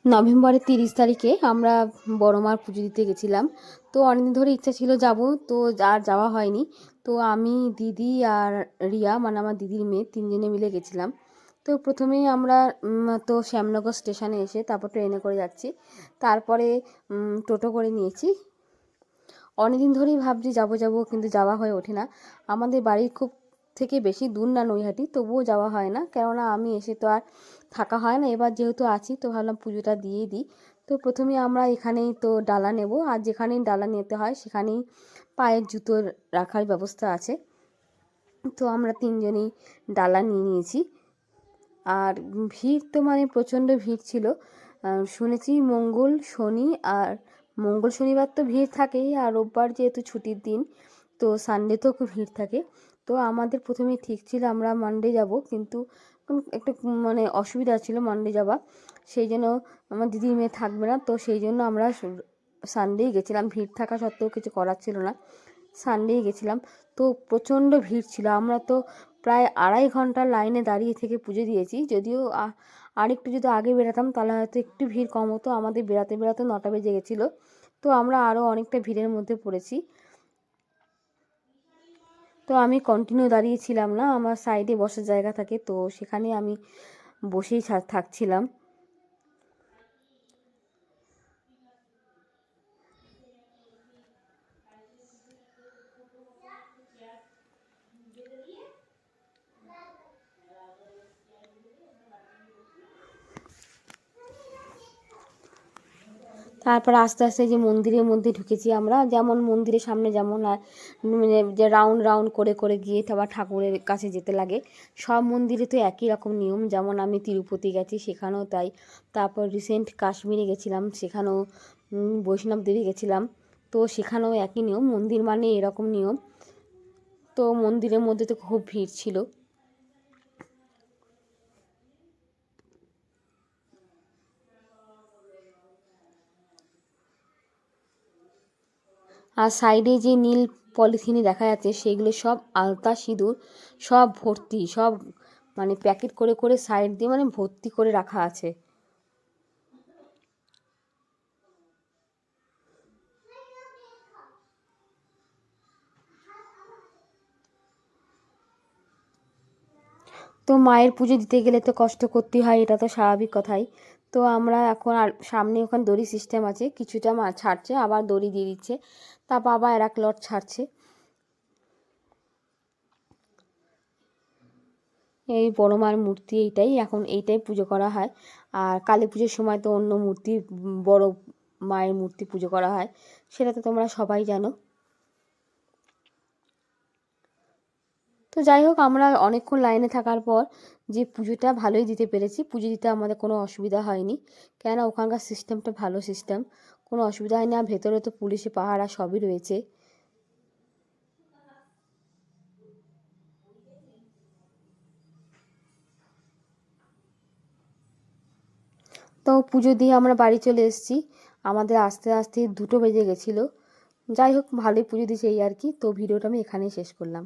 নভেম্বরের 30 তারিখে আমরা বড় মার পুজো দিতে গেছিলাম। তো অনেকদিন ধরে ইচ্ছা ছিল যাব, তো আর যাওয়া হয়নি। তো আমি, দিদি আর রিয়া, মানে আমার দিদির মেয়ে, তিনজনে মিলে গেছিলাম। তো প্রথমেই আমরা তো শ্যামনগর স্টেশনে এসে তারপর ট্রেনে করে যাচ্ছি, তারপরে টোটো করে নিয়েছি। অনেকদিন ধরেই ভাবছি যাব যাব, কিন্তু যাওয়া হয়ে ওঠে না। আমাদের বাড়ির খুব থেকে বেশি দূর না নৈহাটি, তবুও যাওয়া হয় না, কেননা আমি এসে তো আর থাকা হয় না। এবার যেহেতু আছি তো ভাবলাম পুজোটা দিয়েই দিই। তো প্রথমে আমরা এখানেই তো ডালা নেব, আর যেখানেই ডালা নিতে হয় সেখানেই পায়ের জুতোর রাখার ব্যবস্থা আছে। তো আমরা তিনজনেই ডালা নিয়ে নিয়েছি। আর ভিড় তো মানে প্রচণ্ড ভিড় ছিল। শুনেছি মঙ্গল শনি আর মঙ্গল শনিবার তো ভিড় থাকেই, আর রোববার যেহেতু ছুটির দিন, তো সানডেতেও খুব ভিড় থাকে। তো আমাদের প্রথমে ঠিক ছিল আমরা মানডে যাব, কিন্তু একটু মানে অসুবিধা ছিল মানডে যাওয়া, সেই জন্য আমার দিদির মেয়ে থাকবে না, তো সেই জন্য আমরা সানডেই গেছিলাম। ভিড় থাকা সত্ত্বেও কিছু করার ছিল না, সানডেই গেছিলাম। তো প্রচণ্ড ভিড় ছিল, আমরা তো প্রায় 2.5 ঘন্টা লাইনে দাঁড়িয়ে থেকে পুজো দিয়েছি। যদিও আরেকটু যদি আগে বেরাতাম তাহলে হয়তো একটু ভিড় কম হতো। আমাদের বেরাতে বেরাতে 9টা বেজে গেছিলো, তো আমরা আরও অনেকটা ভিড়ের মধ্যে পড়েছি। তো আমি কন্টিনিউ দাঁড়িয়েছিলাম না, আমার সাইডে বসার জায়গা থাকে, তো সেখানে আমি বসেই থাকছিলাম। তারপর আস্তে আস্তে যে মন্দিরের মধ্যে ঢুকেছি আমরা, যেমন মন্দিরের সামনে যেমন মানে যে রাউন্ড রাউন্ড করে করে গিয়ে আবার ঠাকুরের কাছে যেতে লাগে, সব মন্দিরে তো একই রকম নিয়ম। যেমন আমি তিরুপতি গেছি, সেখানেও তাই। তারপর রিসেন্ট কাশ্মীরে গেছিলাম, সেখানেও বৈষ্ণব দেবী গেছিলাম, তো সেখানেও একই নিয়ম। মন্দির মানে এরকম নিয়ম। তো মন্দিরের মধ্যে তো খুব ভিড় ছিল। আর সাইডে যে নীল পলিথিনে দেখা যাচ্ছে, সেগুলো সব আলতা সিঁদুর, সব ভর্তি, সব মানে প্যাকেট করে করে সাইড দিয়ে মানে ভর্তি করে রাখা আছে। তো মায়ের পুজো দিতে গেলে তো কষ্ট করতেই হয়, এটা তো স্বাভাবিক কথাই। তো আমরা এখন আর সামনে ওখানে দড়ি সিস্টেম আছে, কিছুটা ছাড়ছে, আবার দড়ি দিয়ে দিচ্ছে, তারপর আবার আর এক লট ছাড়ছে। এই বড় মার মূর্তি এইটাই, এখন এইটাই পুজো করা হয়। আর কালী পুজোর সময় তো অন্য মূর্তি, বড় মায়ের মূর্তি পুজো করা হয়, সেটা তো তোমরা সবাই জানো। তো যাই হোক, আমরা অনেকক্ষণ লাইনে থাকার পর যে পুজোটা ভালোই দিতে পেরেছি, পুজো দিতে আমাদের কোনো অসুবিধা হয়নি, কেননা ওখানকার সিস্টেমটা ভালো সিস্টেম, কোনো অসুবিধা হয়নি। আর ভেতরে তো পুলিশি পাহারা সবই রয়েছে। তো পুজো দিয়ে আমরা বাড়ি চলে এসেছি, আমাদের আস্তে আস্তে 2টো বেজে গেছিলো। যাই হোক, ভালোই পুজো দিয়েছে এই আর কি। তো ভিডিওটা আমি এখানেই শেষ করলাম।